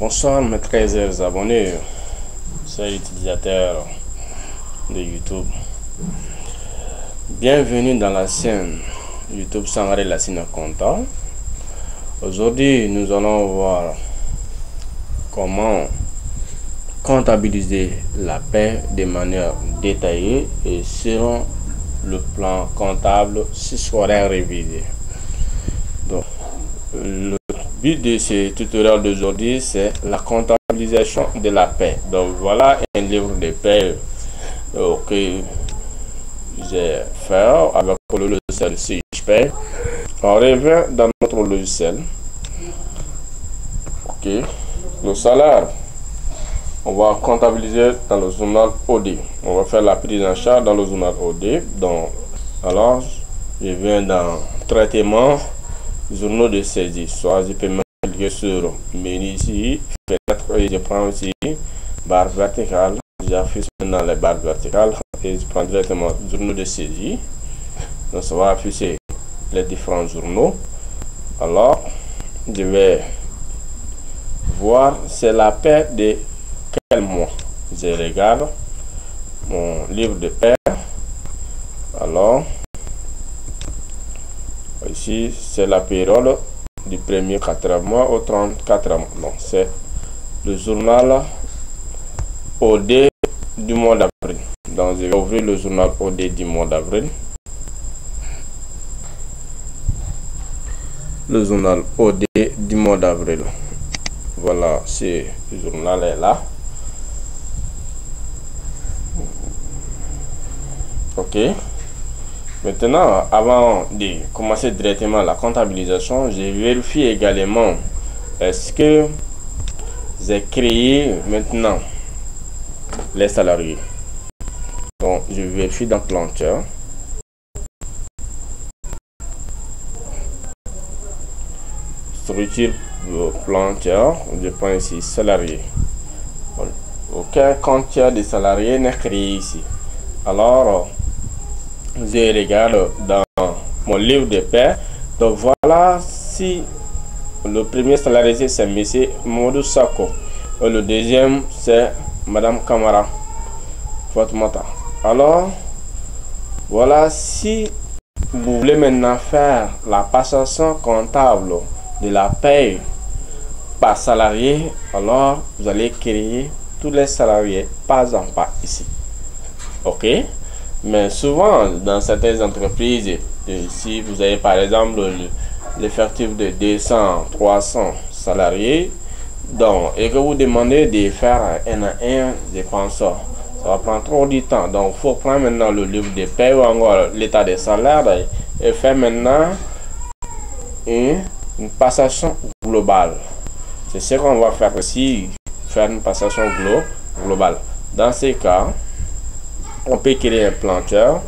Bonsoir mes très chers abonnés, chers utilisateurs de YouTube. Bienvenue dans la chaîne YouTube Sangaré Lassina Conta. Aujourd'hui, nous allons voir comment comptabiliser la paie de manière détaillée et selon le plan comptable scolaire révisé. Donc, le but de ce tutoriel d'aujourd'hui, c'est la comptabilisation de la paie. Donc voilà un livre de paie que j'ai fait avec le logiciel SigePaie. On revient dans notre logiciel. Ok, le salaire, on va comptabiliser dans le journal OD. On va faire la prise en charge dans le journal OD. Donc, alors, je viens dans traitement, journaux de saisie. Soit je peux me cliquer sur menu ici, fenêtre, et je prends aussi barre verticale. J'affiche maintenant les barres verticales et je prends directement journaux de saisie. Donc, ça va afficher les différents journaux. Alors, je vais voir c'est la paie de quel mois. Je regarde mon livre de paie. Alors ici c'est la période du premier 4 mois au 34 mois. Donc c'est le journal OD du mois d'avril. Donc je vais ouvrir le journal OD du mois d'avril. Le journal OD du mois d'avril. Voilà, ce journal est là. Ok. Maintenant, avant de commencer directement la comptabilisation, je vérifie également est-ce que j'ai créé maintenant les salariés. Donc, je vérifie dans Plancher. Structure Plancher, je prends ici salarié. Aucun compteur de salariés n'est créé ici. Alors, je regarde dans mon livre de paie. Donc voilà, si le premier salarié c'est monsieur Modou Sako, et le deuxième c'est Madame Kamara Fatmata. Alors voilà, si vous voulez maintenant faire la passation comptable de la paie par salarié, alors vous allez créer tous les salariés pas en pas ici. Ok, mais souvent dans certaines entreprises, si vous avez par exemple l'effectif de 200 300 salariés, donc et que vous demandez de faire un à un, je pense ça va prendre trop de temps. Donc il faut prendre maintenant le livre de paie ou encore l'état des salaires et faire maintenant une passation globale. C'est ce qu'on va faire ici, faire une passation globale. Dans ces cas, on peut créer un plancheur,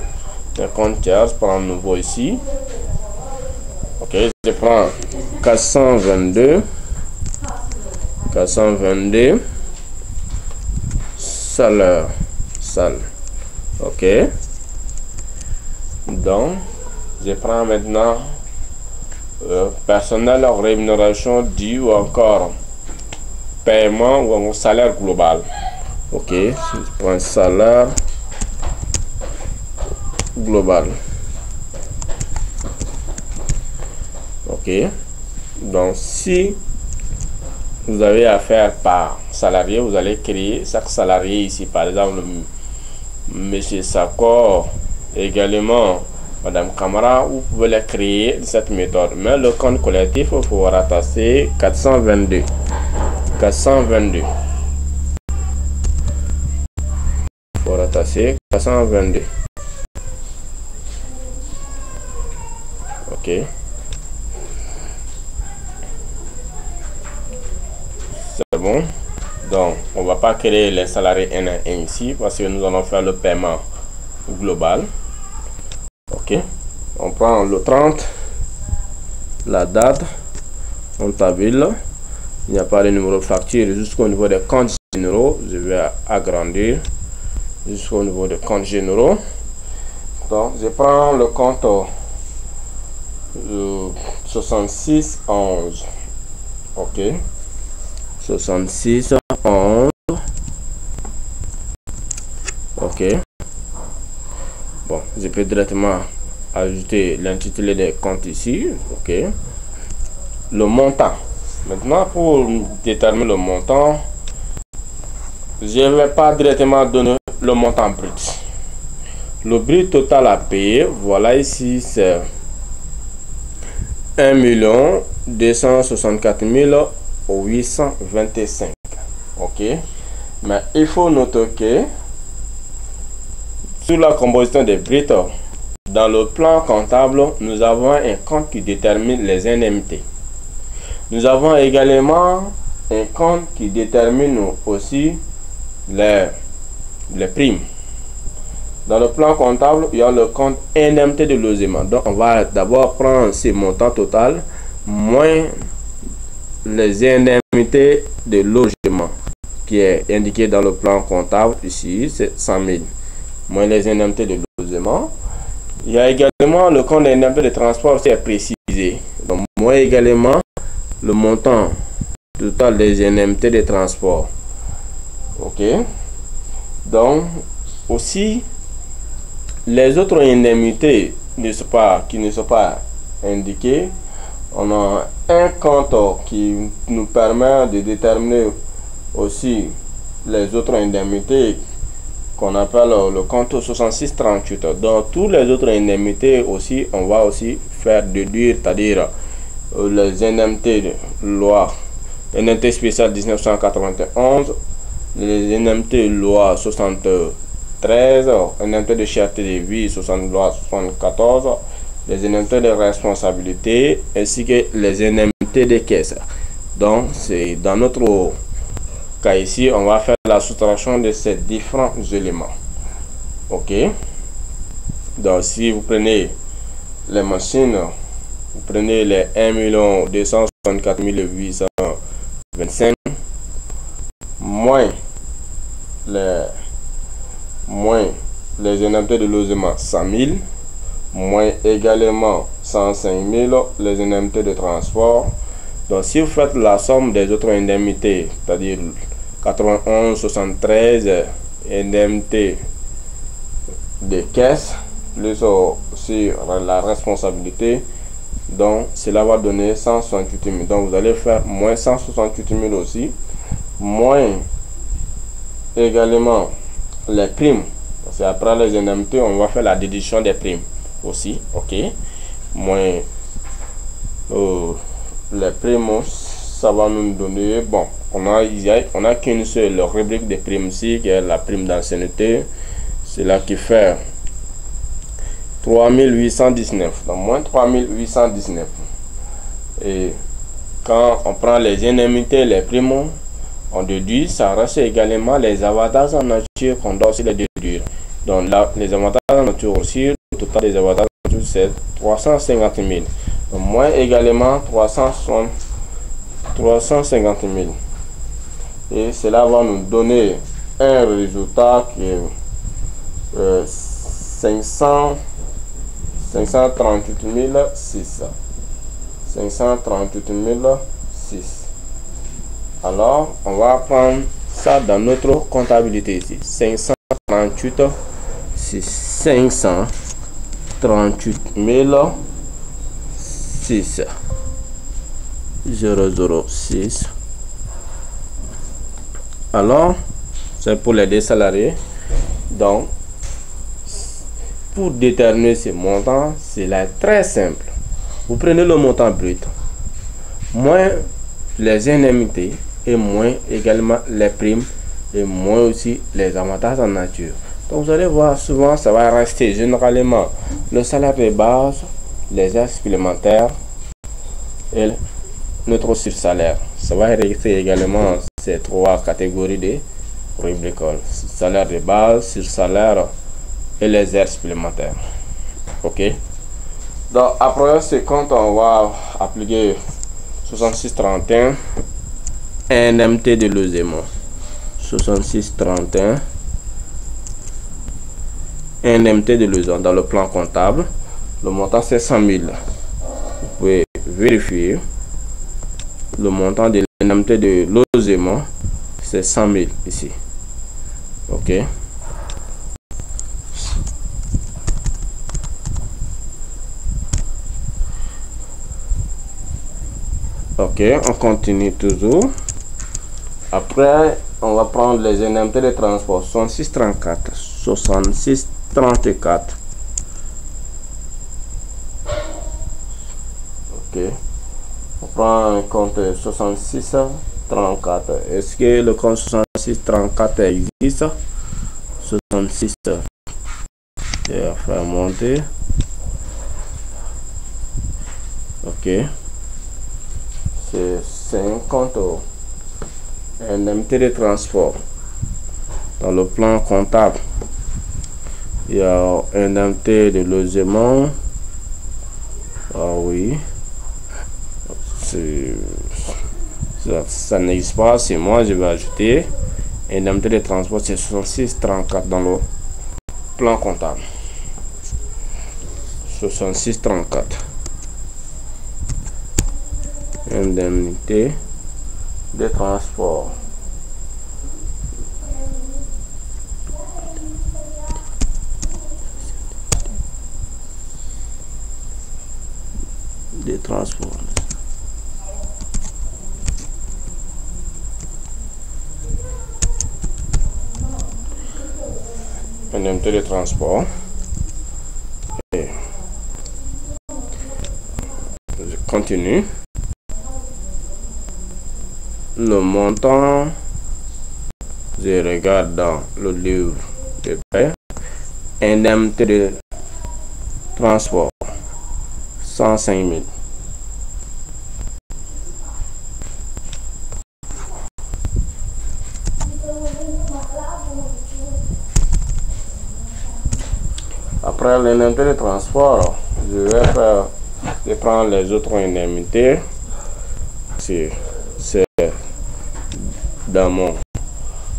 un compteur. Je prends un nouveau ici. Ok, je prends 422 salaire. Ok, donc je prends maintenant personnel, rémunération due ou encore paiement ou encore salaire global. Ok, je prends salaire global. Ok, donc si vous avez affaire par salarié, vous allez créer chaque salarié ici, par exemple monsieur Sako, également Madame Kamara. Vous pouvez les créer de cette méthode, mais le compte collectif il faut rattacher 422. Il faut rattacher 422. Ok, c'est bon. Donc on va pas créer les salariés un à un ici parce que nous allons faire le paiement global. Ok, on prend le 30, la date, on tabule. Il n'y a pas de numéro de facture jusqu'au niveau des comptes généraux. Je vais agrandir jusqu'au niveau des comptes généraux. Donc je prends le compte 6611. Ok, 66 11. Ok. Bon, je peux directement ajouter l'intitulé des comptes ici. Ok. Le montant. Maintenant, pour déterminer le montant, je ne vais pas directement donner le montant brut. Le brut total à payer, voilà ici, c'est 1 264 825. Ok. Mais il faut noter que sur la composition des bruts, dans le plan comptable, nous avons un compte qui détermine les indemnités. Nous avons également un compte qui détermine aussi les primes. Dans le plan comptable, il y a le compte indemnité de logement. Donc, on va d'abord prendre ces montants total moins les indemnités de logement qui est indiqué dans le plan comptable ici, c'est 100 000 moins les indemnités de logement. Il y a également le compte d'indemnité de transport qui est précisé. Donc, moins également le montant total des indemnités de transport. Ok. Donc, aussi, les autres indemnités qui ne sont pas indiquées, on a un compte qui nous permet de déterminer aussi les autres indemnités qu'on appelle le compte 6638. Dans tous les autres indemnités aussi, on va aussi faire déduire, c'est-à-dire les indemnités de loi, indemnité spéciale 1991, les indemnités loi 73, indemnité de cherté de vie 74, les indemnités de responsabilité ainsi que les indemnités de caisse. Donc, c'est dans notre cas ici, on va faire la soustraction de ces différents éléments. Ok. Donc, si vous prenez les machines, vous prenez les 1 264 825 moins les indemnités de logement 100 000 moins également 105 000 les indemnités de transport. Donc, si vous faites la somme des autres indemnités, c'est-à-dire 91, 73 indemnités de caisse, plus aussi la responsabilité, donc cela va donner 168 000. Donc, vous allez faire moins 168 000 aussi, moins également les primes. C'est après les indemnités, on va faire la déduction des primes aussi. Ok. Moins les primes, ça va nous donner, bon, on a qu'une seule rubrique de primes ici, qui est la prime d'ancienneté. C'est là qui fait 3819. Donc, moins 3819. Et quand on prend les indemnités, les primes, on déduit, ça reste également les avantages en nature qu'on doit aussi les déduire. Donc là, les avantages en nature aussi, le total des avantages en nature, c'est 350 000. Donc, moins également 350 000. Et cela va nous donner un résultat qui est 538 600. 538 600. Alors, on va prendre ça dans notre comptabilité ici. 538 600. 38 006 006. Alors, c'est pour les deux salariés. Donc, pour déterminer ce montant, c'est là très simple. Vous prenez le montant brut, moins les indemnités et moins également les primes et moins aussi les avantages en nature. Donc, vous allez voir, souvent, ça va rester généralement le salaire de base, les heures supplémentaires et notre sursalaire. Ça va rester également ces trois catégories de rubriques: salaire de base, sursalaire et les heures supplémentaires. Ok. Donc, après ce compte, on va appliquer 6631 indemnité de logement. 6631 indemnité de logement dans le plan comptable. Le montant c'est 100 000. Vous pouvez vérifier le montant de l'indemnité de logement, c'est 100 000 ici. Ok. Ok, on continue toujours. Après, on va prendre les indemnités de transport. 66,34. 66,34. Ok. On prend un compte 66,34. Est-ce que le compte 66,34 existe? 66. Je vais faire monter. Ok. C'est un compte indemnité de transport. Dans le plan comptable, il y a indemnité de logement. Ah oui. Ça n'existe pas. C'est moi, je vais ajouter. Indemnité de transport, c'est 66,34 dans le plan comptable. 66,34. Indemnité de transport. De transport. Indemnité de transport. Et je continue. Le montant, je regarde dans le livre de paie. Indemnité de transport, 105 000. Après l'indemnité de transport, je vais prendre les autres indemnités. C'est dans mon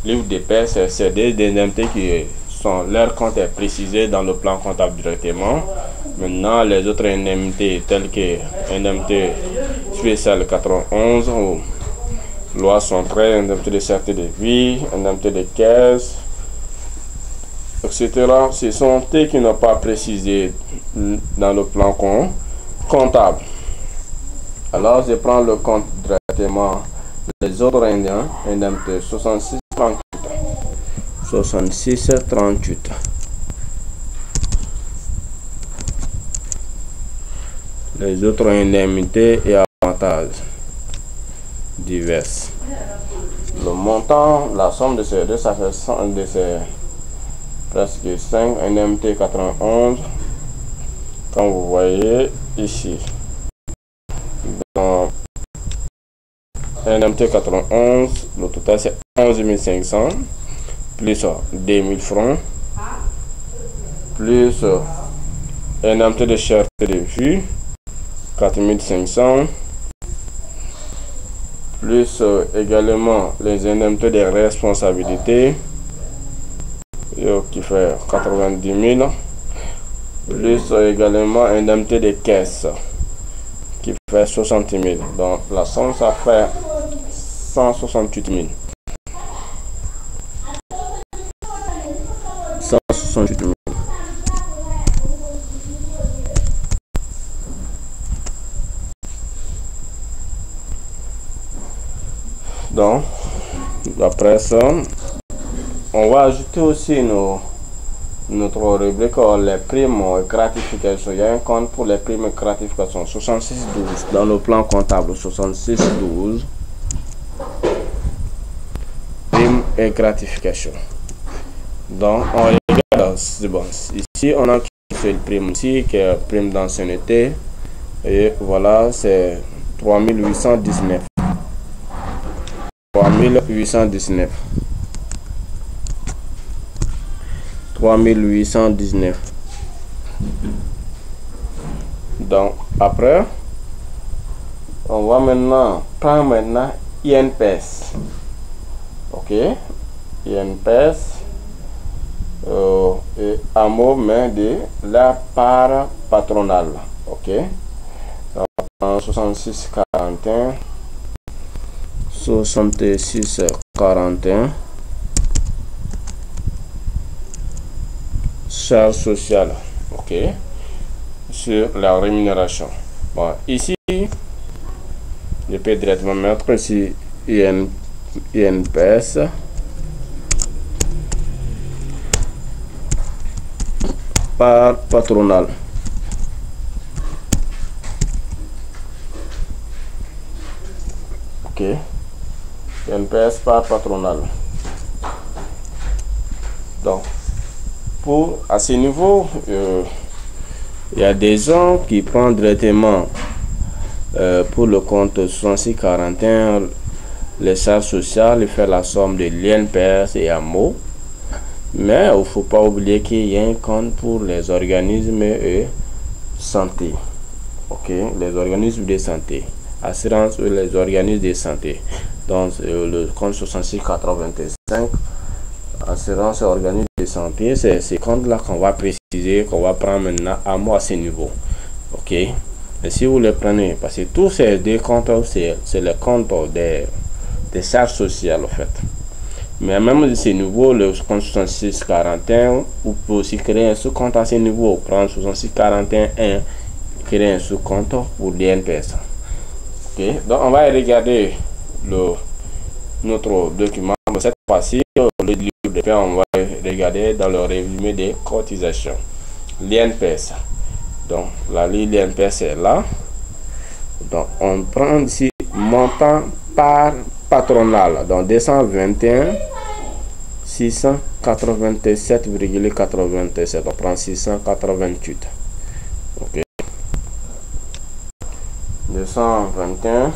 livre de paie, c'est des indemnités qui sont, leur compte est précisé dans le plan comptable directement. Maintenant, les autres indemnités telles que indemnité spéciale 91 ou loi 113, indemnité de sûreté de vie, indemnité de caisse, etc. Ce sont ceux qui n'ont pas précisé dans le plan comptable. Alors, je prends le compte directement. Les autres indemnités 66,38. 66,38. Les autres indemnités et avantages divers. Le montant, la somme de ces deux, ça fait 100 de ces presque 5 indemnités 91. Comme vous voyez ici. Dans indemnité 91, le total c'est 11 500 plus 2000 francs plus indemnité de cherté de vue 4500 plus également les indemnités de responsabilité qui fait 90 000 plus également indemnité de caisse qui fait 60 000. Donc la somme ça fait 168 000. 168 000. Donc après ça, on va ajouter aussi notre rubrique les primes et gratifications. Il y a un compte pour les primes et gratifications 6612 dans le plan comptable 6612 primes et gratifications. Donc on regarde, c'est bon. Ici on a une seule prime ici qui est prime d'ancienneté et voilà c'est 3819. 3819. 3819. Donc après on va maintenant prendre INPS. Ok, INPS et un mot mais de la part patronale. Ok, donc 66 41 66,41. Charge sociale, ok, sur la rémunération. Bon, ici, je peux directement mettre ici INPS par patronal. Ok, INPS par patronal. Donc, à ce niveau, il y a des gens qui prennent directement pour le compte 6641 les charges sociales et faire la somme de l'INPS et AMO. Mais il ne faut pas oublier qu'il y a un compte pour les organismes santé. Ok, les organismes de santé. Assurance ou les organismes de santé. Donc, le compte 6685. Assurance et organisme de santé, c'est ces comptes-là qu'on va préciser, qu'on va prendre maintenant à moi à ce niveau. Ok. Et si vous les prenez, parce que tous ces deux comptes, c'est le compte des charges sociales en fait. Mais même à ce niveau, le compte 6641, vous pouvez aussi créer un sous-compte à ce niveau. Prendre 6641, créer un sous-compte pour l'INPS. Ok. Donc on va regarder notre document. Cette fois-ci, le livre de paie, on va regarder dans le résumé des cotisations. L'INPS. Donc, la ligne l'INPS est là. Donc, on prend ici montant par patronal. Donc, 221 687,87. On prend 688. Ok. 221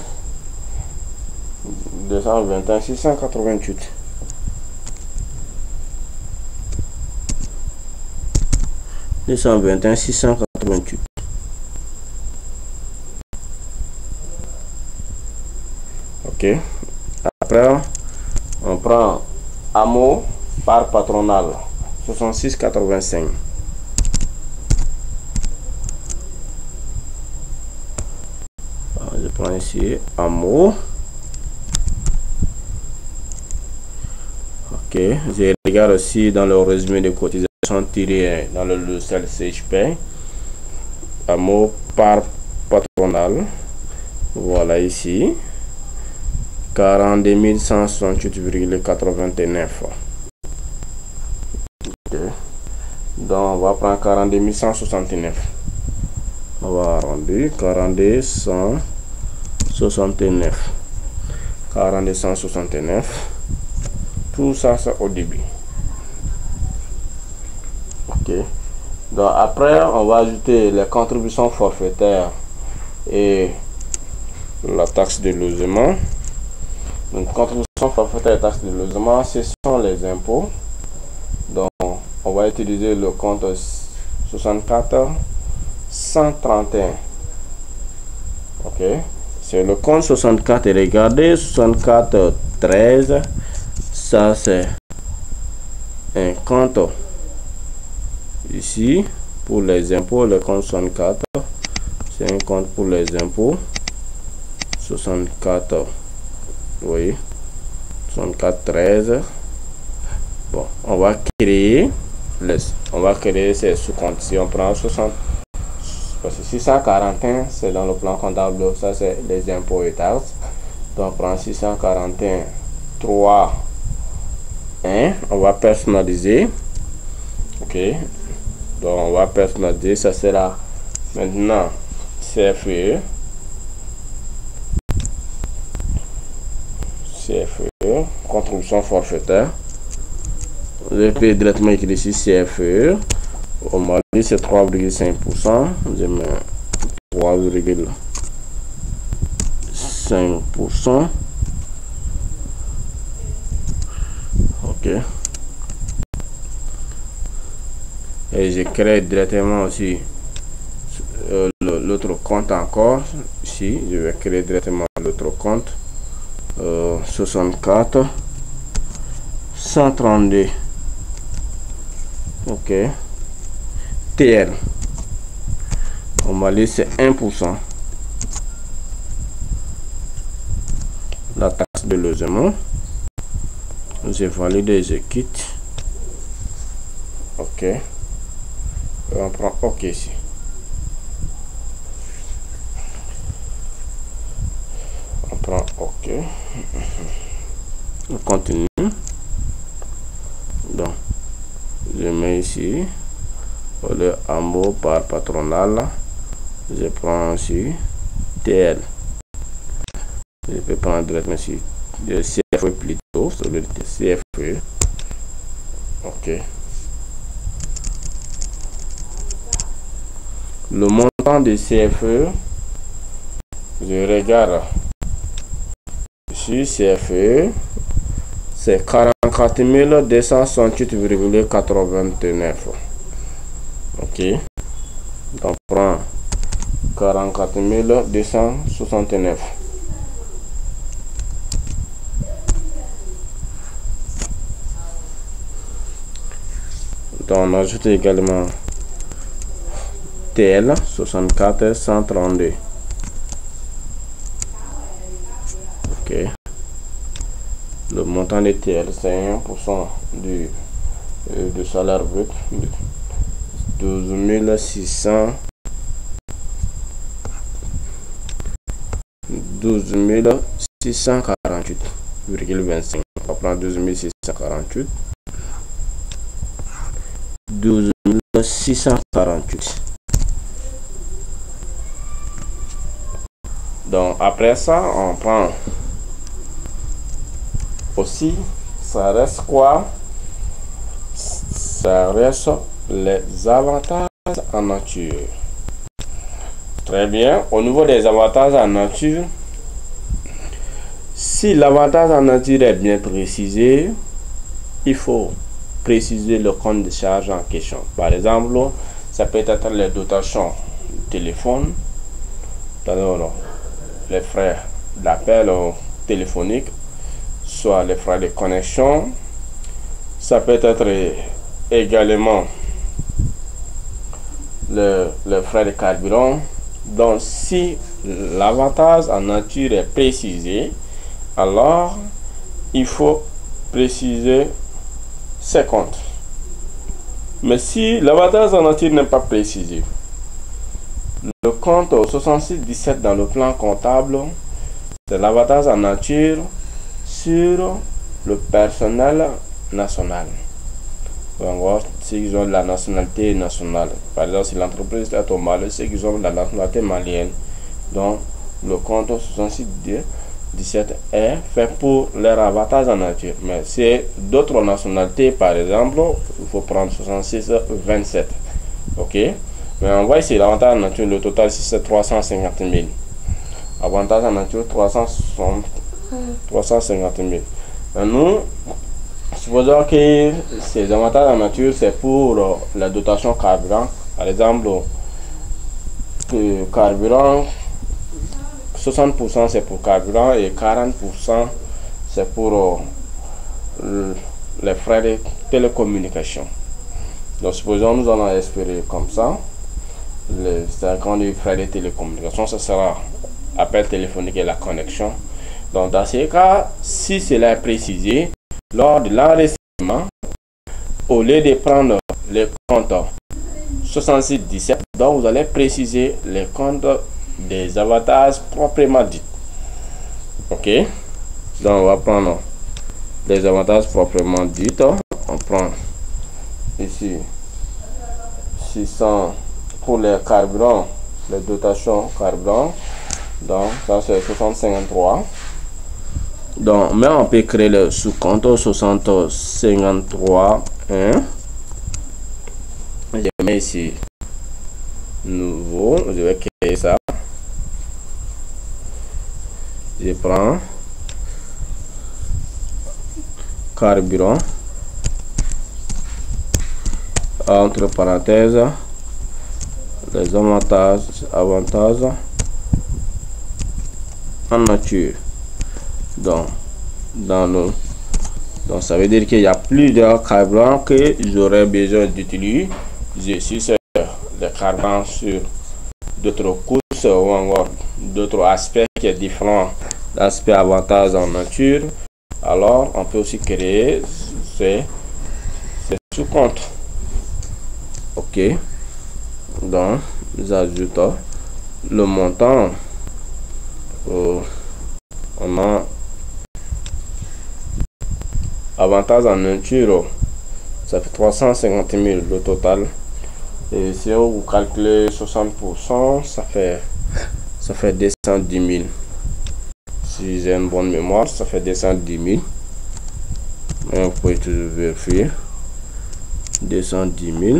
688. Ok. Après, on prend AMO par patronal 66,85. Je prends ici AMO. Ok, je regarde aussi dans le résumé de cotisation tiré dans le logiciel CHP. AMO par patronal. Voilà ici. 42 168,89. Ok. Donc on va prendre 42 169. On va arrondir 42 169. 42 169. Tout ça, c'est au début. Ok. Donc après, on va ajouter les contributions forfaitaires et la taxe de logement. Donc contribution forfaitaire et taxe de logement, ce sont les impôts. Donc on va utiliser le compte 64 131. Ok. C'est le compte 64 et regardez 64 13. Ça c'est un compte ici pour les impôts. Le compte 64, c'est un compte pour les impôts. 64, oui, 64 13. Bon, on va créer ces sous-comptes. Si on prend 60, parce que 641 c'est dans le plan comptable, ça c'est les impôts et taxes. Donc on prend 641 3 1, on va personnaliser. Ok, donc on va personnaliser. Ça sera maintenant CFE, contribution forfaitaire. Je peux directement écrire ici CFE. Au Mali c'est 3,5%. Je mets 3,5%. Ok. Et je crée directement aussi l'autre compte encore. Ici, je vais créer directement l'autre compte. 64 132. Ok. TL. Au Mali, c'est 1%. La taxe de excusez-moi. J'ai validé, je quitte. OK. Et on prend OK ici. On prend OK. On continue. Donc, je mets ici. Le hameau par patronal. Je prends ici TL. Je peux prendre directement ici le CFE plutôt, sur le CFE. OK. Le montant de CFE, je regarde ici CFE, c'est 44 268,89. OK. Donc on prend 44 269. Donc on ajoute également TL 64 132. OK. Le montant de TL, c'est 1% du salaire brut. 12 648,25. On va prendre 12 648. 12 648. Donc après ça, on prend aussi, ça reste quoi? Ça reste les avantages en nature. Très bien. Au niveau des avantages en nature, si l'avantage en nature est bien précisé, il faut préciser le compte de charge en question. Par exemple, ça peut être les dotations du téléphone, les frais d'appel téléphonique, soit les frais de connexion. Ça peut être également le frais de carburant. Donc si l'avantage en nature est précisé, alors il faut préciser ces comptes. Mais si l'avantage en nature n'est pas précisé, le compte 6617 dans le plan comptable, c'est l'avantage en nature sur le personnel national. On va voir ceux qui ont la nationalité nationale. Par exemple, si l'entreprise est au Mali, ceux qui ont la nationalité malienne. Donc, le compte 6617 est fait pour leur avantage en nature. Mais c'est d'autres nationalités, par exemple, il faut prendre 6627. OK? Mais on voit ici l'avantage en nature, le total ici c'est 350 000. Avantage en nature 350 000. Et nous, supposons que ces avantages en nature c'est pour la dotation carburant. Par exemple, carburant, 60% c'est pour carburant et 40% c'est pour les frais de télécommunication. Donc supposons nous allons espérer comme ça. Les 50 frais de télécommunication, ce sera appel téléphonique et la connexion. Donc dans ces cas, si cela est précisé, lors de l'enregistrement, au lieu de prendre les comptes 6617, donc vous allez préciser les comptes des avantages proprement dits. OK? Donc on va prendre les avantages proprement dits. On prend ici 600 pour les carburants, les dotations carburant. Donc ça c'est 6053. Donc mais on peut créer le sous-compte 6053 1. Je mets ici nouveau, je vais créer ça. Je prends carburant entre parenthèses les avantages en nature. Donc ça veut dire qu'il y a plusieurs carburants que j'aurais besoin d'utiliser. Si c'est le carburant sur d'autres courses ou encore d'autres aspects qui est différent d'aspect avantage en nature, Alors, on peut aussi créer ces sous-comptes. Ok. Donc, nous ajoutons le montant. On a avantage en nature, ça fait 350 000 le total. Et si vous calculez 60%, ça fait 210 000. Si j'ai une bonne mémoire, ça fait 210 000. Mais vous pouvez toujours vérifier. 210 000.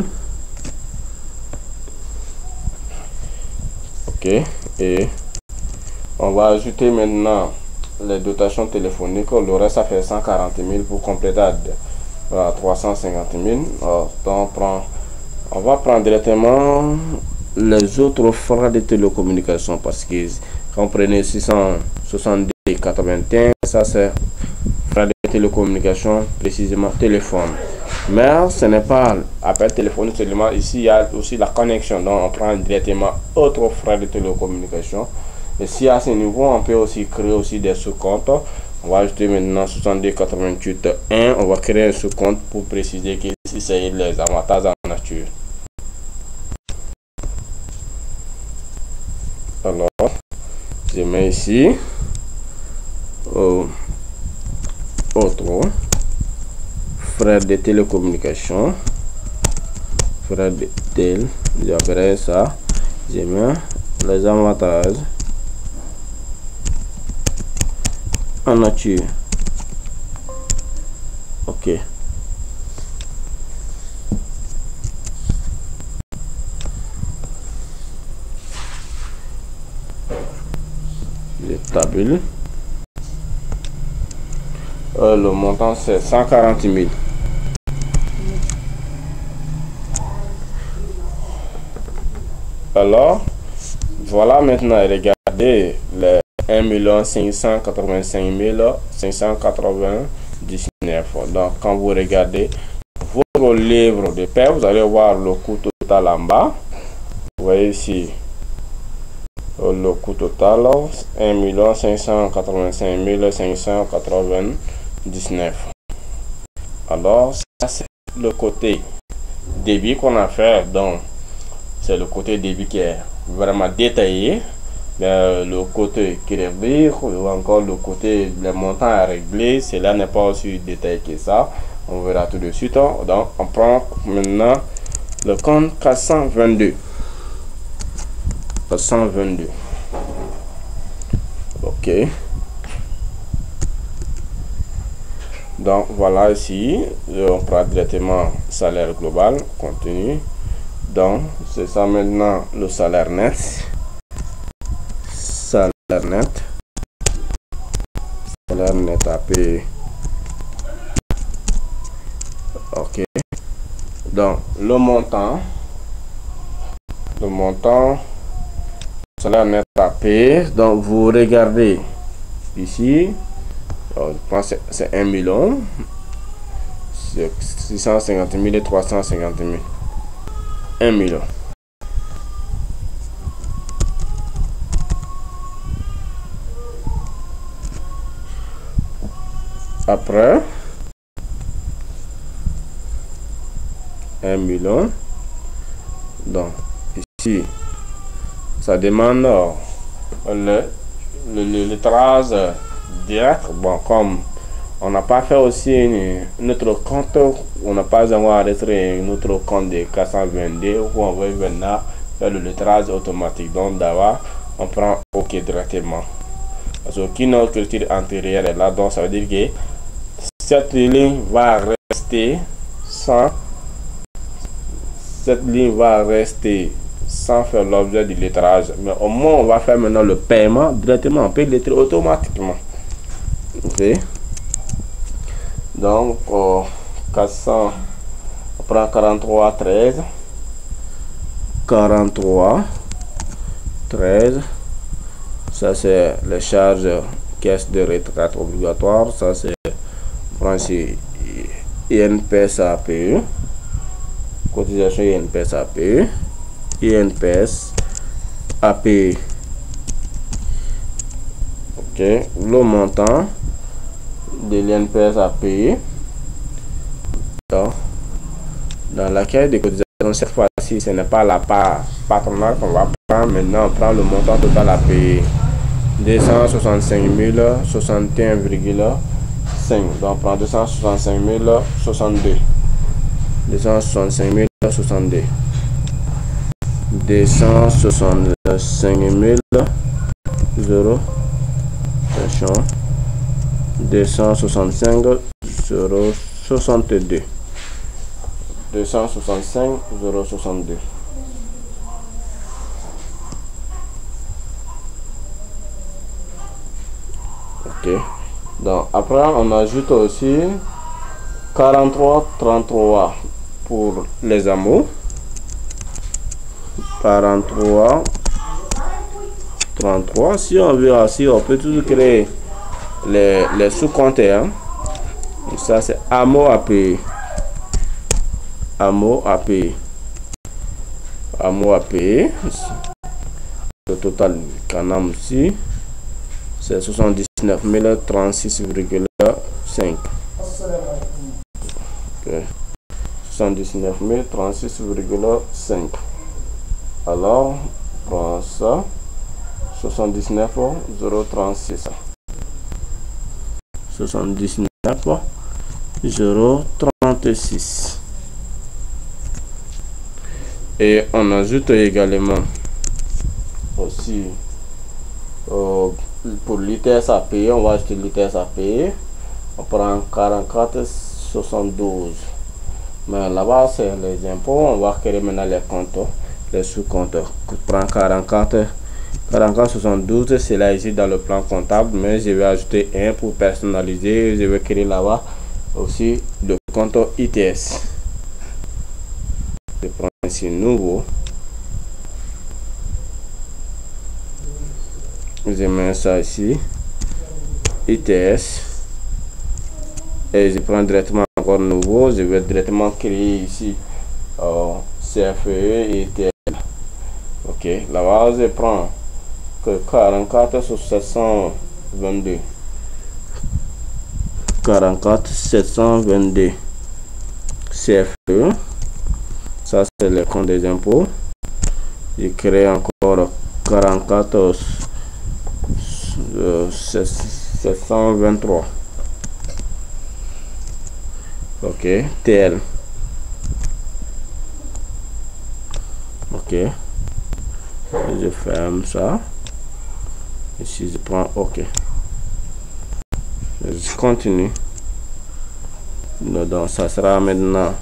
Ok. Et on va ajouter maintenant les dotations téléphoniques. Le reste, ça fait 140 000 pour compléter à 350 000. Alors, on va prendre directement les autres frais de télécommunication, parce que quand on prenait 670,81, ça c'est frais de télécommunication, précisément téléphone. Mais ce n'est pas appel téléphonique seulement, ici il y a aussi la connexion, donc on prend directement autres frais de télécommunication. Et si à ce niveau on peut aussi créer aussi des sous-comptes. On va ajouter maintenant 72,88,1. On va créer un sous-compte pour préciser que ici c'est les avantages en nature. Alors, je mets ici autre frais de télécommunication, frais de tel, après ça je mets les avantages en nature. Ok. Table. Le montant c'est 140 000. Alors voilà, maintenant regardez les 1 585 599. Donc quand vous regardez votre livre de paie, vous allez voir le coût total en bas. Vous voyez ici le coût total 1 585 599. Alors ça c'est le côté débit qu'on a fait. Donc c'est le côté débit qui est vraiment détaillé. Mais le côté crédit ou encore le côté les montants à régler, cela n'est pas aussi détaillé que ça. On verra tout de suite. Donc on prend maintenant le compte 422. Ok. Donc voilà, ici on prend directement salaire global, continue. Donc c'est ça maintenant le salaire net. Salaire net à payer. Ok. Donc le montant salaire net à payer. Donc vous regardez ici, je pense que c'est 1 million, 650 000 et 350 000. 1 million. Après 1 million. Donc ici ça demande le trace direct. Bon, comme on n'a pas fait aussi notre compte, on n'a pas encore enregistré notre compte de 422 où on va maintenant faire le lettrage automatique. Donc d'abord on prend OK directement, parce qu'aucune autre écriture antérieure est là. Donc ça veut dire que cette ligne va rester sans faire l'objet du lettrage. Mais au moins on va faire maintenant le paiement directement. On peut lettrer automatiquement. Ok. Donc 400, on prend 43 13 ça c'est les charges caisse de retraite obligatoire. Ça c'est, on prend ici INPS APE, cotisation INPS APE, INPS APE. Ok. Le montant de l'INPS à payer. Donc, dans la caisse de cotisation, cette fois-ci, ce n'est pas la part patronale qu'on va prendre. Maintenant, on prend le montant total à payer. 265 061,5. Donc, on prend 265 062. 265 062. 265 000 0. Attention. 265 062. 265 062. Ok. Donc après on ajoute aussi 43,33 pour les hameaux. 43,33. Si on veut aussi, on peut toujours créer les sous-compteurs. Hein. Ça c'est hameau à payer. Hameau à payer. Hameau à payer. Le total Canam aussi, c'est 79 036,5. Okay. 79 036,5. Alors, on prend ça. 79 036. 79 036. Et on ajoute également aussi pour l'ITS à payer, on va ajouter l'ITS à payer. On prend 44,72. Mais là-bas, c'est les impôts. On va créer maintenant les comptes, les sous-comptes. On prend 44,72. C'est là ici dans le plan comptable. Mais je vais ajouter un pour personnaliser. Je vais créer là-bas aussi le compte ITS. Je prends ici nouveau. Je mets ça ici. ITS. Et je prends directement encore nouveau. Je vais directement créer ici CFE et ITL. Ok. Là-bas, je prends que 44 sur 722. 44 722 CFE. Ça, c'est le compte des impôts. Je crée encore 44 723. Ok. TL. Ok. Je ferme ça. Ici, je prends OK. Je continue. Donc, ça sera maintenant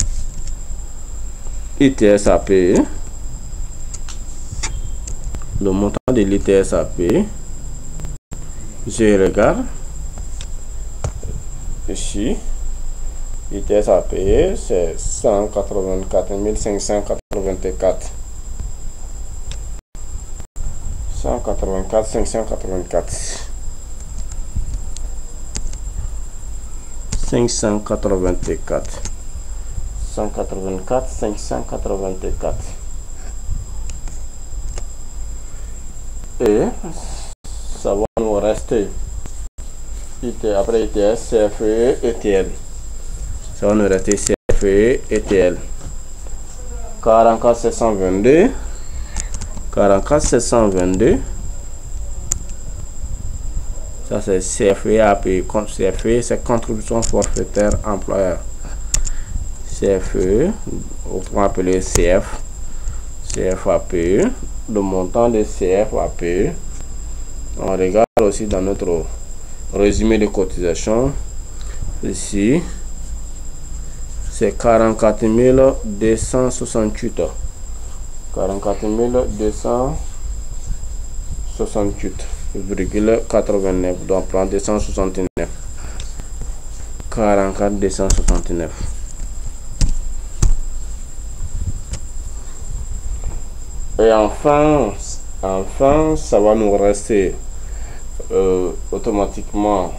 ITS à payer. Le montant de l'ITS à payer. Je regarde. Ici. ITS à payer, c'est 184 584. 184 584. 584. 184 584. Et ça va nous rester après ITS, CFE et TL. Ça va nous rester CFE et TL. 44 722. 44 722. Ça c'est CFE à payer. CFE c'est contribution forfaitaire employeur. CFE, autrement appelé CF. CF à payer. Le montant de CF à payer. On regarde aussi dans notre résumé de cotisation. Ici, c'est 44 268. 44 268,89. Donc, prend 269. 44 269. Et enfin, ça va nous rester automatiquement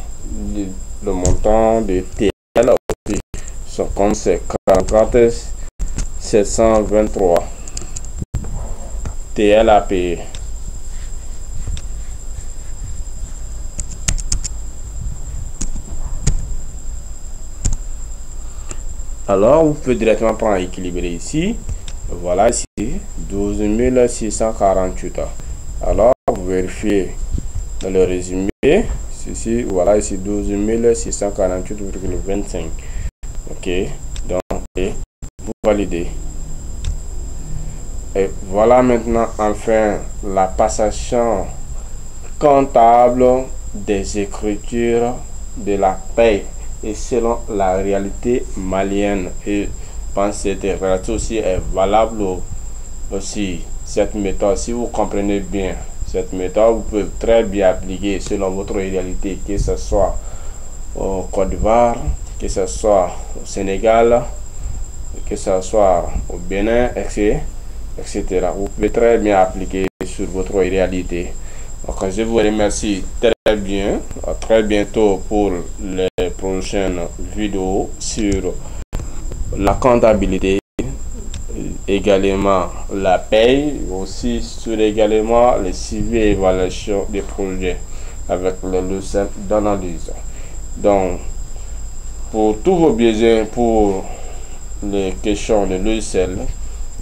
le montant de TL aussi. Son compte c'est 44 723 TL à payer. Alors, vous pouvez directement prendre équilibrer ici. Voilà, ici, 12 648. Alors, vous vérifiez dans le résumé. Ici, voilà, ici, 12 648,25. Ok, donc, et vous validez. Et voilà maintenant, enfin, la passation comptable des écritures de la paie et selon la réalité malienne. Et je pense que cette réalité aussi est valable aussi. Cette méthode, si vous comprenez bien cette méthode, vous pouvez très bien appliquer selon votre réalité, que ce soit au Côte d'Ivoire, que ce soit au Sénégal, que ce soit au Bénin, etc. Vous pouvez très bien appliquer sur votre réalité. Donc, je vous remercie très bien. À très bientôt pour les prochaines vidéos sur la comptabilité, également la paye, aussi sur également le suivi et évaluation des projets avec le logiciel d'analyse. Donc, pour tous vos besoins, pour les questions de logiciel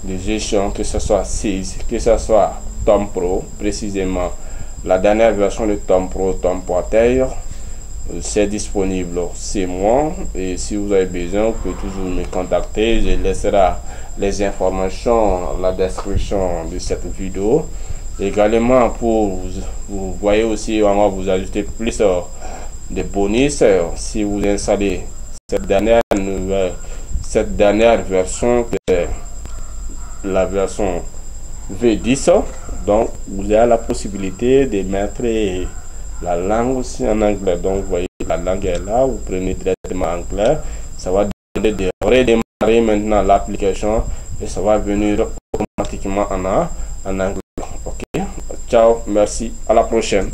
de gestion, que ce soit SIS, que ce soit Tom Pro, précisément la dernière version de Tom Pro, Tom Pointer, c'est disponible. C'est moi, et si vous avez besoin, vous pouvez toujours me contacter. Je laisserai les informations dans la description de cette vidéo. Également, pour vous voyez aussi, on va vous ajouter plus de bonus si vous installez cette dernière version, la version V10. Donc vous avez la possibilité de mettre la langue aussi en anglais. Donc vous voyez, la langue est là, vous prenez directement anglais, ça va demander de redémarrer maintenant l'application et ça va venir automatiquement en anglais. Ok, ciao, merci, à la prochaine.